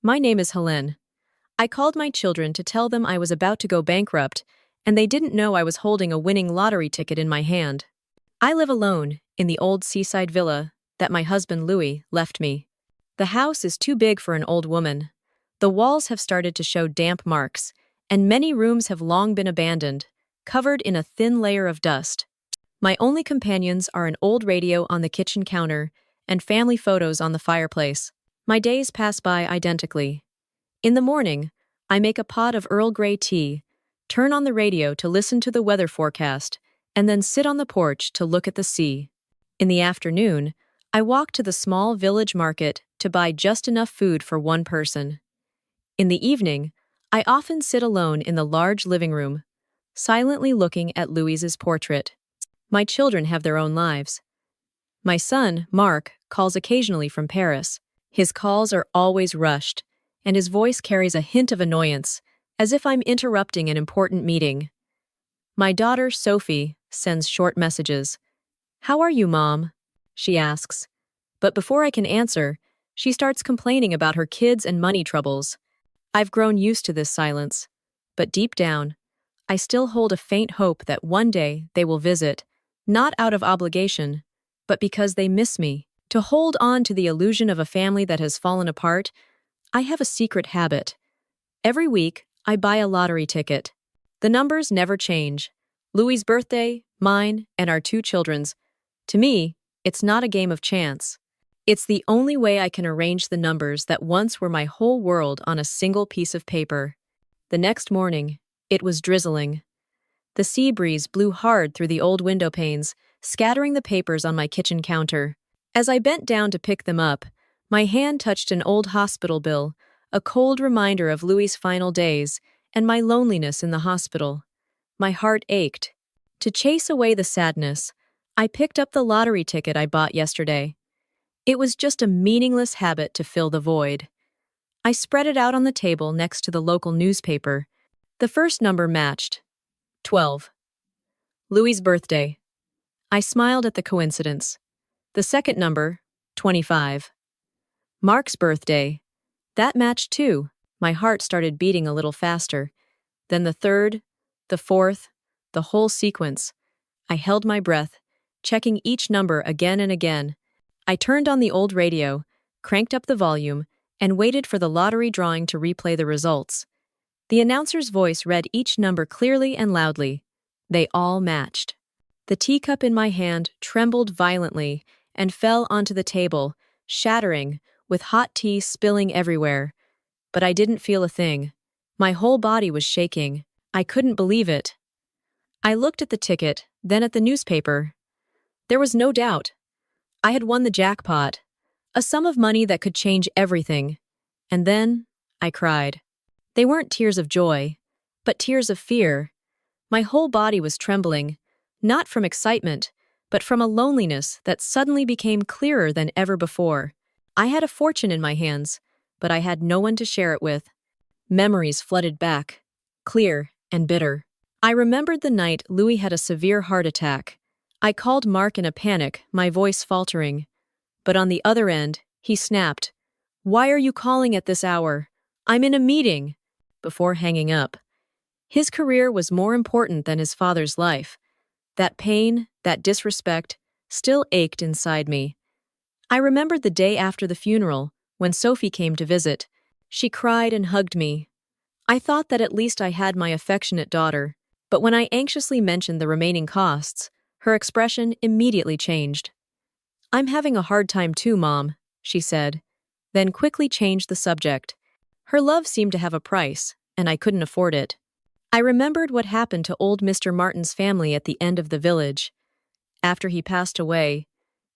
My name is Helene. I called my children to tell them I was about to go bankrupt, and they didn't know I was holding a winning lottery ticket in my hand. I live alone in the old seaside villa that my husband Louis left me. The house is too big for an old woman. The walls have started to show damp marks, and many rooms have long been abandoned, covered in a thin layer of dust. My only companions are an old radio on the kitchen counter and family photos on the fireplace. My days pass by identically. In the morning, I make a pot of Earl Grey tea, turn on the radio to listen to the weather forecast, and then sit on the porch to look at the sea. In the afternoon, I walk to the small village market to buy just enough food for one person. In the evening, I often sit alone in the large living room, silently looking at Louise's portrait. My children have their own lives. My son, Mark, calls occasionally from Paris. His calls are always rushed, and his voice carries a hint of annoyance, as if I'm interrupting an important meeting. My daughter, Sophie, sends short messages. "How are you, Mom?" she asks. But before I can answer, she starts complaining about her kids and money troubles. I've grown used to this silence, but deep down, I still hold a faint hope that one day they will visit, not out of obligation, but because they miss me. To hold on to the illusion of a family that has fallen apart, I have a secret habit. Every week, I buy a lottery ticket. The numbers never change. Louis' birthday, mine, and our two children's. To me, it's not a game of chance. It's the only way I can arrange the numbers that once were my whole world on a single piece of paper. The next morning, it was drizzling. The sea breeze blew hard through the old window panes, scattering the papers on my kitchen counter. As I bent down to pick them up, my hand touched an old hospital bill, a cold reminder of Louis' final days and my loneliness in the hospital. My heart ached. To chase away the sadness, I picked up the lottery ticket I bought yesterday. It was just a meaningless habit to fill the void. I spread it out on the table next to the local newspaper. The first number matched. 12. Louis' birthday. I smiled at the coincidence. The second number, 25. Mark's birthday. That matched too. My heart started beating a little faster. Then the third, the fourth, the whole sequence. I held my breath, checking each number again and again. I turned on the old radio, cranked up the volume, and waited for the lottery drawing to replay the results. The announcer's voice read each number clearly and loudly. They all matched. The teacup in my hand trembled violently and fell onto the table, shattering, with hot tea spilling everywhere. But I didn't feel a thing. My whole body was shaking. I couldn't believe it. I looked at the ticket, then at the newspaper. There was no doubt. I had won the jackpot, a sum of money that could change everything. And then, I cried. They weren't tears of joy, but tears of fear. My whole body was trembling, not from excitement, but from a loneliness that suddenly became clearer than ever before. I had a fortune in my hands, but I had no one to share it with. Memories flooded back, clear and bitter. I remembered the night Louis had a severe heart attack. I called Mark in a panic, my voice faltering. But on the other end, he snapped, "Why are you calling at this hour? I'm in a meeting," before hanging up. His career was more important than his father's life. That pain, that disrespect, still ached inside me. I remembered the day after the funeral, when Sophie came to visit. She cried and hugged me. I thought that at least I had my affectionate daughter, but when I anxiously mentioned the remaining costs, her expression immediately changed. "I'm having a hard time too, Mom," she said, then quickly changed the subject. Her love seemed to have a price, and I couldn't afford it. I remembered what happened to old Mr. Martin's family at the end of the village. After he passed away,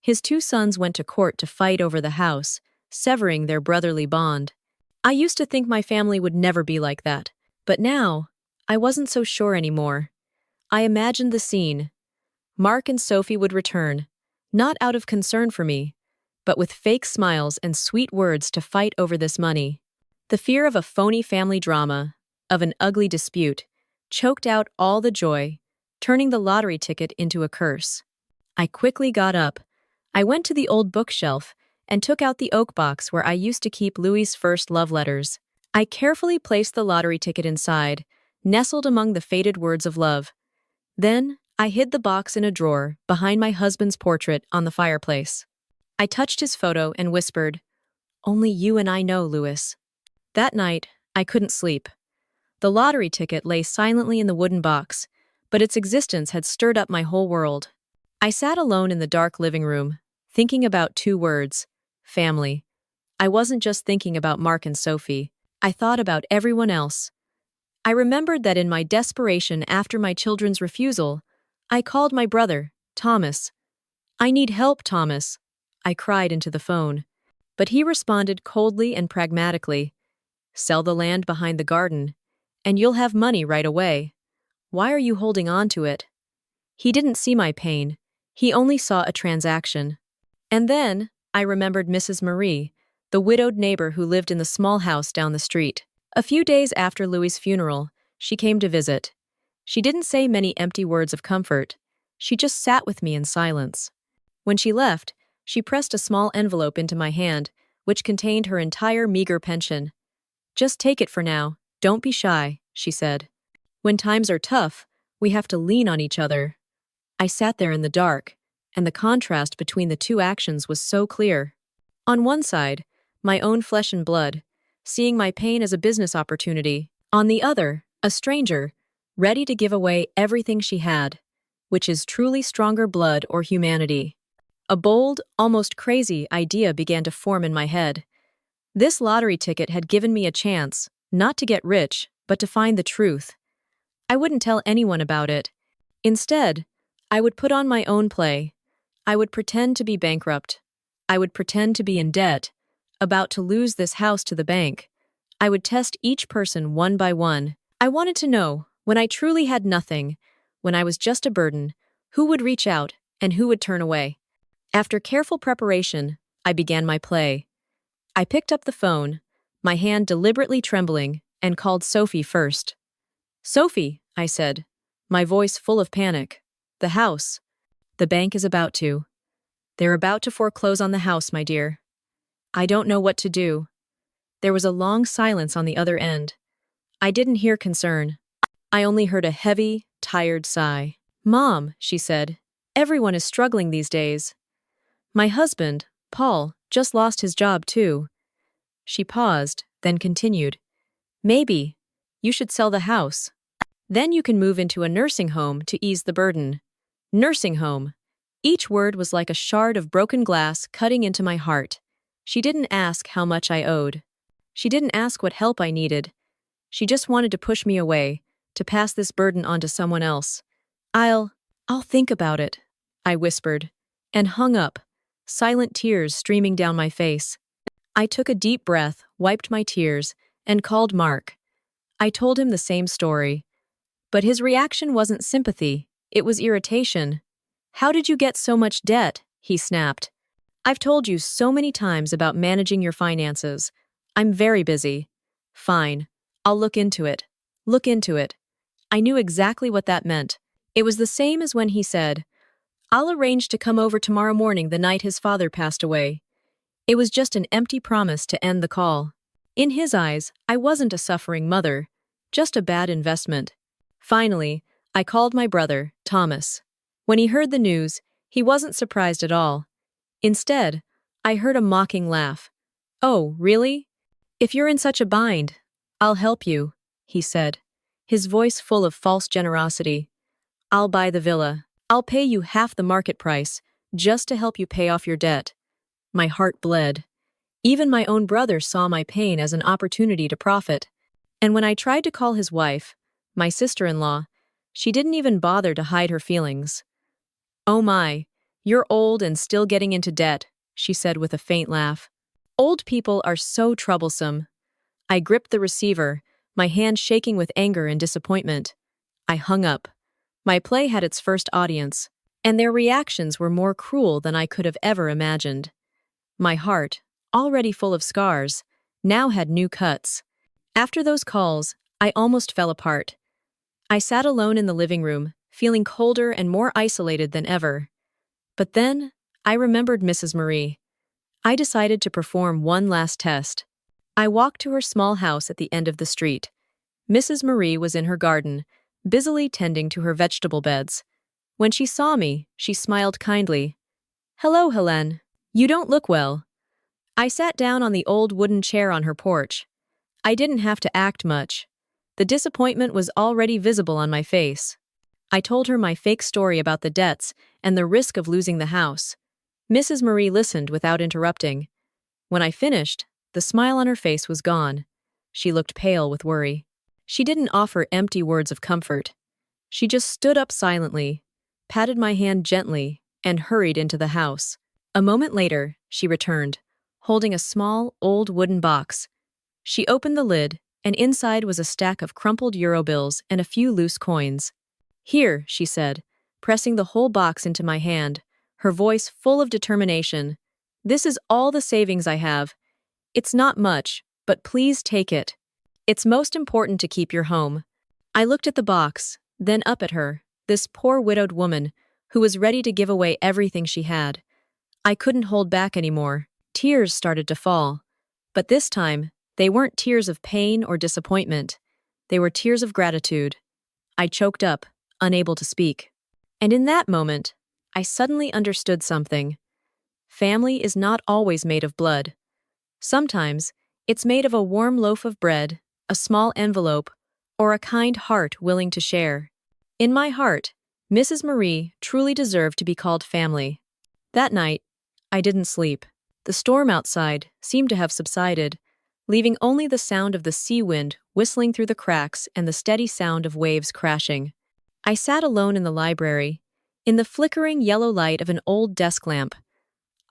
his two sons went to court to fight over the house, severing their brotherly bond. I used to think my family would never be like that, but now, I wasn't so sure anymore. I imagined the scene. Mark and Sophie would return, not out of concern for me, but with fake smiles and sweet words to fight over this money. The fear of a phony family drama, of an ugly dispute, choked out all the joy, turning the lottery ticket into a curse. I quickly got up. I went to the old bookshelf and took out the oak box where I used to keep Louis's first love letters. I carefully placed the lottery ticket inside, nestled among the faded words of love. Then, I hid the box in a drawer behind my husband's portrait on the fireplace. I touched his photo and whispered, "Only you and I know, Louis." That night, I couldn't sleep. The lottery ticket lay silently in the wooden box, but its existence had stirred up my whole world. I sat alone in the dark living room, thinking about two words: family. I wasn't just thinking about Mark and Sophie. I thought about everyone else. I remembered that in my desperation after my children's refusal, I called my brother, Thomas. "I need help, Thomas," I cried into the phone. But he responded coldly and pragmatically, "Sell the land behind the garden, and you'll have money right away. Why are you holding on to it?" He didn't see my pain. He only saw a transaction. And then, I remembered Mrs. Marie, the widowed neighbor who lived in the small house down the street. A few days after Louis's funeral, she came to visit. She didn't say many empty words of comfort. She just sat with me in silence. When she left, she pressed a small envelope into my hand, which contained her entire meager pension. "Just take it for now. Don't be shy," she said. "When times are tough, we have to lean on each other." I sat there in the dark, and the contrast between the two actions was so clear. On one side, my own flesh and blood, seeing my pain as a business opportunity. On the other, a stranger, ready to give away everything she had, which is truly stronger blood or humanity. A bold, almost crazy idea began to form in my head. This lottery ticket had given me a chance, not to get rich, but to find the truth. I wouldn't tell anyone about it. Instead, I would put on my own play. I would pretend to be bankrupt. I would pretend to be in debt, about to lose this house to the bank. I would test each person one by one. I wanted to know, when I truly had nothing, when I was just a burden, who would reach out and who would turn away. After careful preparation, I began my play. I picked up the phone, my hand deliberately trembling, and called Sophie first. "Sophie," I said, my voice full of panic. "The house. The bank is about to. They're about to foreclose on the house, my dear. I don't know what to do." There was a long silence on the other end. I didn't hear concern. I only heard a heavy, tired sigh. "Mom," she said, "everyone is struggling these days. My husband, Paul, just lost his job too." She paused, then continued, "Maybe you should sell the house. Then you can move into a nursing home to ease the burden." Nursing home. Each word was like a shard of broken glass cutting into my heart. She didn't ask how much I owed. She didn't ask what help I needed. She just wanted to push me away, to pass this burden on to someone else. I'll think about it," I whispered, and hung up, silent tears streaming down my face. I took a deep breath, wiped my tears, and called Mark. I told him the same story. But his reaction wasn't sympathy, it was irritation. "How did you get so much debt?" he snapped. "I've told you so many times about managing your finances. I'm very busy." "Fine. I'll look into it." Look into it. I knew exactly what that meant. It was the same as when he said, "I'll arrange to come over tomorrow morning the night his father passed away." It was just an empty promise to end the call. In his eyes, I wasn't a suffering mother, just a bad investment. Finally, I called my brother, Thomas. When he heard the news, he wasn't surprised at all. Instead, I heard a mocking laugh. "Oh, really? If you're in such a bind, I'll help you," he said, his voice full of false generosity. "I'll buy the villa. I'll pay you half the market price, just to help you pay off your debt." My heart bled. Even my own brother saw my pain as an opportunity to profit. And when I tried to call his wife, my sister-in-law, she didn't even bother to hide her feelings. "Oh my, you're old and still getting into debt," she said with a faint laugh. "Old people are so troublesome." I gripped the receiver, my hand shaking with anger and disappointment. I hung up. My play had its first audience, and their reactions were more cruel than I could have ever imagined. My heart, already full of scars, now had new cuts. After those calls, I almost fell apart. I sat alone in the living room, feeling colder and more isolated than ever. But then, I remembered Mrs. Marie. I decided to perform one last test. I walked to her small house at the end of the street. Mrs. Marie was in her garden, busily tending to her vegetable beds. When she saw me, she smiled kindly. "Hello, Helene. You don't look well." I sat down on the old wooden chair on her porch. I didn't have to act much. The disappointment was already visible on my face. I told her my fake story about the debts and the risk of losing the house. Mrs. Marie listened without interrupting. When I finished, the smile on her face was gone. She looked pale with worry. She didn't offer empty words of comfort. She just stood up silently, patted my hand gently, and hurried into the house. A moment later, she returned, holding a small, old wooden box. She opened the lid, and inside was a stack of crumpled euro bills and a few loose coins. "Here," she said, pressing the whole box into my hand, her voice full of determination. "This is all the savings I have. It's not much, but please take it. It's most important to keep your home." I looked at the box, then up at her, this poor widowed woman, who was ready to give away everything she had. I couldn't hold back anymore. Tears started to fall. But this time, they weren't tears of pain or disappointment. They were tears of gratitude. I choked up, unable to speak. And in that moment, I suddenly understood something. Family is not always made of blood. Sometimes, it's made of a warm loaf of bread, a small envelope, or a kind heart willing to share. In my heart, Mrs. Marie truly deserved to be called family. That night, I didn't sleep. The storm outside seemed to have subsided, leaving only the sound of the sea wind whistling through the cracks and the steady sound of waves crashing. I sat alone in the library, in the flickering yellow light of an old desk lamp.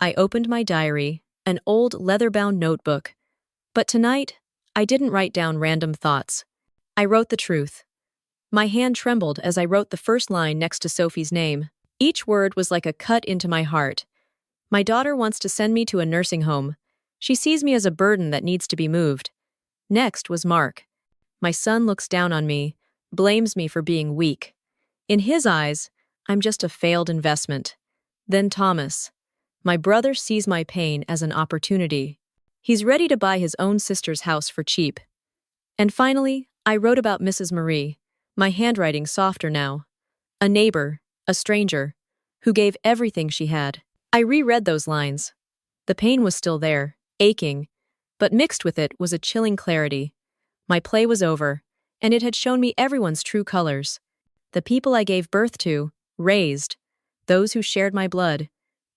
I opened my diary, an old leather-bound notebook. But tonight, I didn't write down random thoughts. I wrote the truth. My hand trembled as I wrote the first line next to Sophie's name. Each word was like a cut into my heart. "My daughter wants to send me to a nursing home. She sees me as a burden that needs to be moved." Next was Mark. "My son looks down on me, blames me for being weak. In his eyes, I'm just a failed investment." Then Thomas. "My brother sees my pain as an opportunity. He's ready to buy his own sister's house for cheap." And finally, I wrote about Mrs. Marie, my handwriting softer now. A neighbor, a stranger, who gave everything she had. I reread those lines. The pain was still there, aching, but mixed with it was a chilling clarity. My play was over, and it had shown me everyone's true colors. The people I gave birth to, raised, those who shared my blood,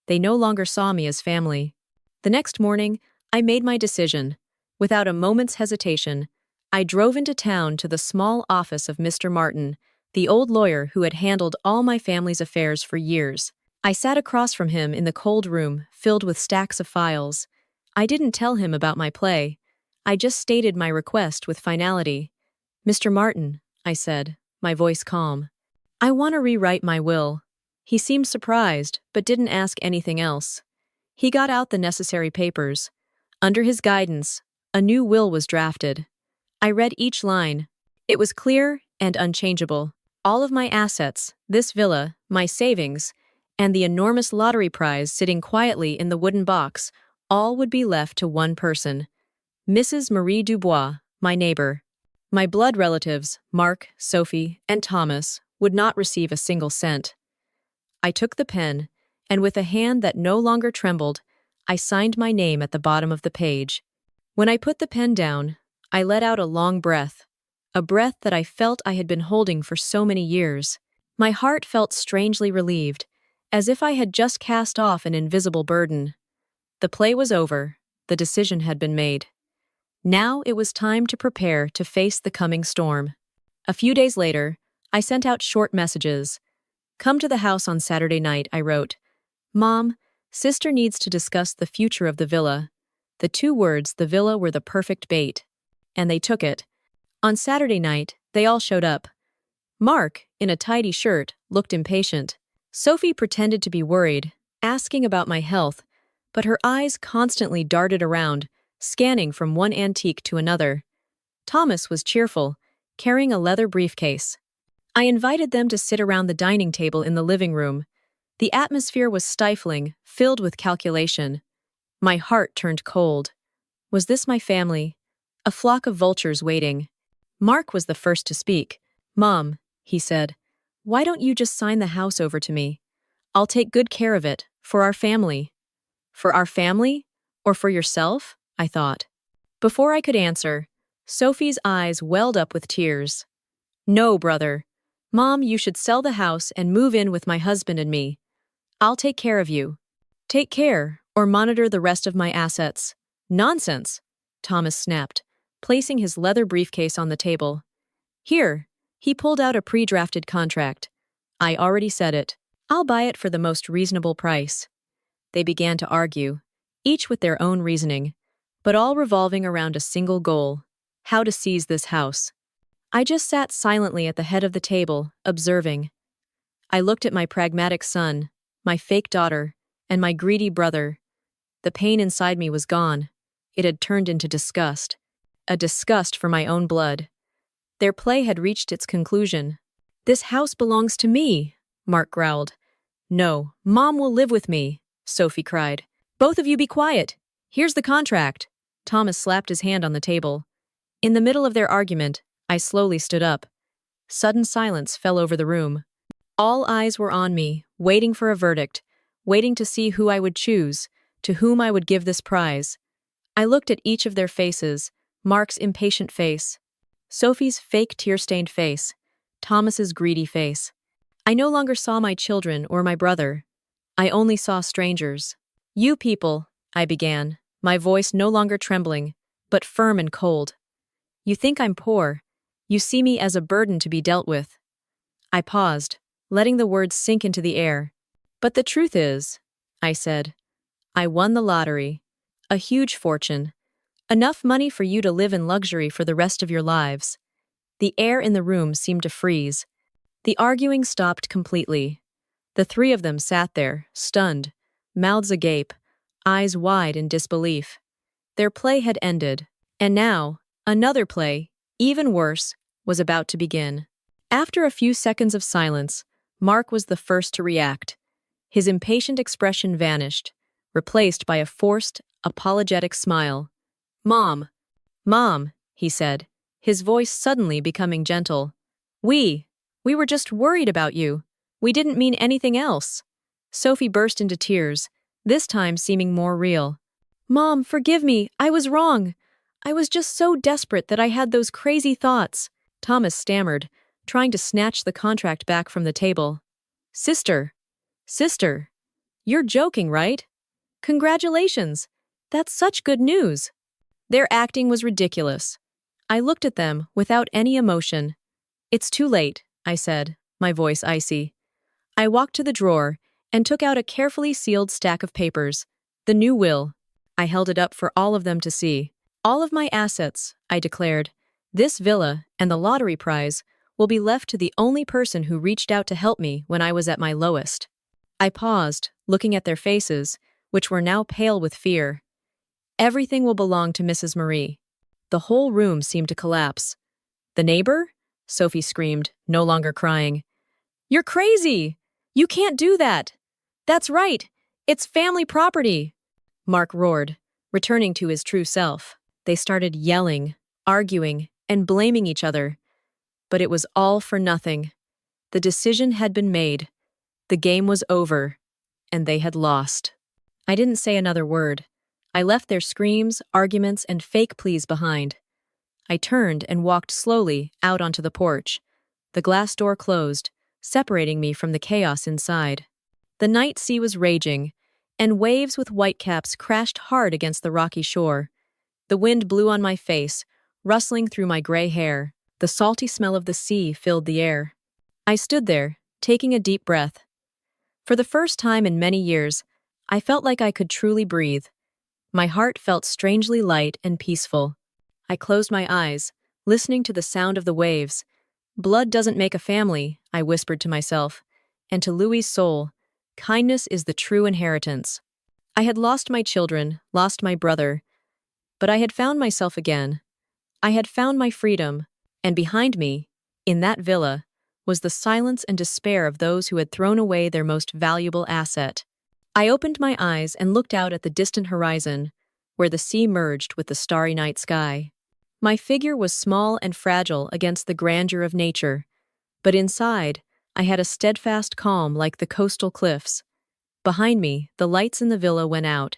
they no longer saw me as family. The next morning, I made my decision. Without a moment's hesitation, I drove into town to the small office of Mr. Martin, the old lawyer who had handled all my family's affairs for years. I sat across from him in the cold room, filled with stacks of files. I didn't tell him about my play. I just stated my request with finality. "Mr. Martin," I said, my voice calm, "I want to rewrite my will." He seemed surprised, but didn't ask anything else. He got out the necessary papers. Under his guidance, a new will was drafted. I read each line. It was clear and unchangeable. All of my assets, this villa, my savings, and the enormous lottery prize sitting quietly in the wooden box, all would be left to one person. Mrs. Marie Dubois, my neighbor. My blood relatives, Mark, Sophie, and Thomas, would not receive a single cent. I took the pen, and with a hand that no longer trembled, I signed my name at the bottom of the page. When I put the pen down, I let out a long breath, a breath that I felt I had been holding for so many years. My heart felt strangely relieved, as if I had just cast off an invisible burden. The play was over, the decision had been made. Now it was time to prepare to face the coming storm. A few days later, I sent out short messages. "Come to the house on Saturday night," I wrote. "Mom, sister needs to discuss the future of the villa." The 2 words, the villa, were the perfect bait. And they took it. On Saturday night, they all showed up. Mark, in a tidy shirt, looked impatient. Sophie pretended to be worried, asking about my health, but her eyes constantly darted around, scanning from one antique to another. Thomas was cheerful, carrying a leather briefcase. I invited them to sit around the dining table in the living room. The atmosphere was stifling, filled with calculation. My heart turned cold. Was this my family? A flock of vultures waiting. Mark was the first to speak. Mom, he said, why don't you just sign the house over to me? I'll take good care of it, for our family. For our family? Or for yourself? I thought. Before I could answer, Sophie's eyes welled up with tears. No, brother. Mom, you should sell the house and move in with my husband and me. I'll take care of you. Take care, or monitor the rest of my assets. Nonsense, Thomas snapped, placing his leather briefcase on the table. Here, he pulled out a pre-drafted contract. I already said it. I'll buy it for the most reasonable price. They began to argue, each with their own reasoning, but all revolving around a single goal: how to seize this house. I just sat silently at the head of the table, observing. I looked at my pragmatic son, my fake daughter, and my greedy brother. The pain inside me was gone. It had turned into disgust. A disgust for my own blood. Their play had reached its conclusion. This house belongs to me, Mark growled. No, Mom will live with me, Sophie cried. Both of you be quiet. Here's the contract. Thomas slapped his hand on the table. In the middle of their argument, I slowly stood up. Sudden silence fell over the room. All eyes were on me, waiting for a verdict, waiting to see who I would choose, to whom I would give this prize. I looked at each of their faces, Mark's impatient face, Sophie's fake tear-stained face, Thomas's greedy face. I no longer saw my children or my brother. I only saw strangers. You people, I began, my voice no longer trembling, but firm and cold. You think I'm poor. You see me as a burden to be dealt with. I paused, letting the words sink into the air. But the truth is, I said, I won the lottery. A huge fortune. Enough money for you to live in luxury for the rest of your lives. The air in the room seemed to freeze. The arguing stopped completely. The three of them sat there, stunned, mouths agape, eyes wide in disbelief. Their play had ended, and now, another play, even worse, was about to begin. After a few seconds of silence, Mark was the first to react. His impatient expression vanished, replaced by a forced, apologetic smile. Mom, he said, his voice suddenly becoming gentle. We were just worried about you. We didn't mean anything else. Sophie burst into tears, this time seeming more real. Mom, forgive me, I was wrong. I was just so desperate that I had those crazy thoughts. Thomas stammered, trying to snatch the contract back from the table. Sister, you're joking, right? Congratulations. That's such good news. Their acting was ridiculous. I looked at them without any emotion. It's too late, I said, my voice icy. I walked to the drawer and took out a carefully sealed stack of papers. The new will. I held it up for all of them to see. All of my assets, I declared. This villa and the lottery prize will be left to the only person who reached out to help me when I was at my lowest. I paused, looking at their faces, which were now pale with fear. Everything will belong to Mrs. Marie. The whole room seemed to collapse. The neighbor? Sophie screamed, no longer crying. You're crazy! You can't do that! That's right! It's family property! Mark roared, returning to his true self. They started yelling, arguing, and blaming each other. But it was all for nothing. The decision had been made. The game was over, and they had lost. I didn't say another word. I left their screams, arguments, and fake pleas behind. I turned and walked slowly out onto the porch. The glass door closed, separating me from the chaos inside. The night sea was raging, and waves with whitecaps crashed hard against the rocky shore. The wind blew on my face, rustling through my gray hair. The salty smell of the sea filled the air. I stood there, taking a deep breath. For the first time in many years, I felt like I could truly breathe. My heart felt strangely light and peaceful. I closed my eyes, listening to the sound of the waves. Blood doesn't make a family, I whispered to myself, and to Louis's soul, kindness is the true inheritance. I had lost my children, lost my brother, but I had found myself again. I had found my freedom, and behind me, in that villa, was the silence and despair of those who had thrown away their most valuable asset. I opened my eyes and looked out at the distant horizon, where the sea merged with the starry night sky. My figure was small and fragile against the grandeur of nature, but inside, I had a steadfast calm like the coastal cliffs. Behind me, the lights in the villa went out.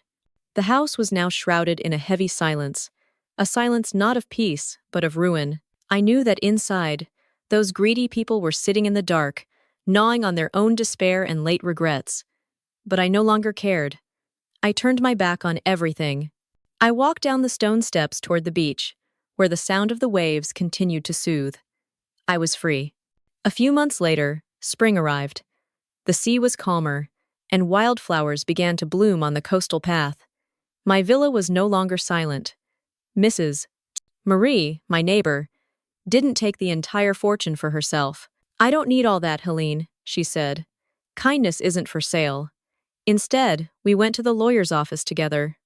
The house was now shrouded in a heavy silence, a silence not of peace, but of ruin. I knew that inside, those greedy people were sitting in the dark, gnawing on their own despair and late regrets. But I no longer cared. I turned my back on everything. I walked down the stone steps toward the beach, where the sound of the waves continued to soothe. I was free. A few months later, spring arrived. The sea was calmer, and wildflowers began to bloom on the coastal path. My villa was no longer silent. Mrs. Marie, my neighbor, didn't take the entire fortune for herself. "I don't need all that, Helene," she said. "Kindness isn't for sale." Instead, we went to the lawyer's office together.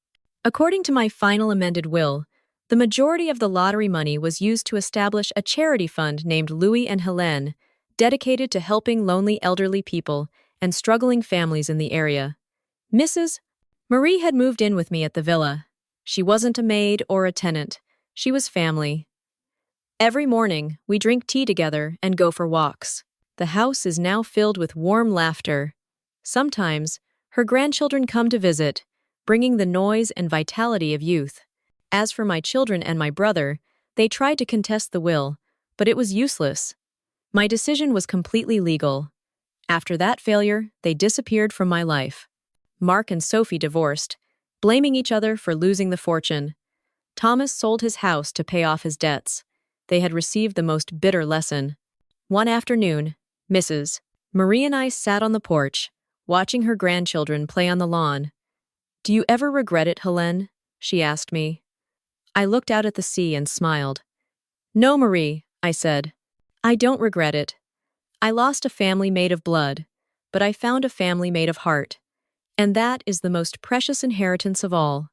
According to my final amended will, the majority of the lottery money was used to establish a charity fund named Louis and Helene, dedicated to helping lonely elderly people and struggling families in the area. Mrs. Marie had moved in with me at the villa. She wasn't a maid or a tenant. She was family. Every morning, we drink tea together and go for walks. The house is now filled with warm laughter. Sometimes, her grandchildren come to visit, bringing the noise and vitality of youth. As for my children and my brother, they tried to contest the will, but it was useless. My decision was completely legal. After that failure, they disappeared from my life. Mark and Sophie divorced, blaming each other for losing the fortune. Thomas sold his house to pay off his debts. They had received the most bitter lesson. One afternoon, Mrs. Marie and I sat on the porch, watching her grandchildren play on the lawn. "Do you ever regret it, Helene?" she asked me. I looked out at the sea and smiled. "No, Marie," I said. "I don't regret it. I lost a family made of blood, but I found a family made of heart. And that is the most precious inheritance of all."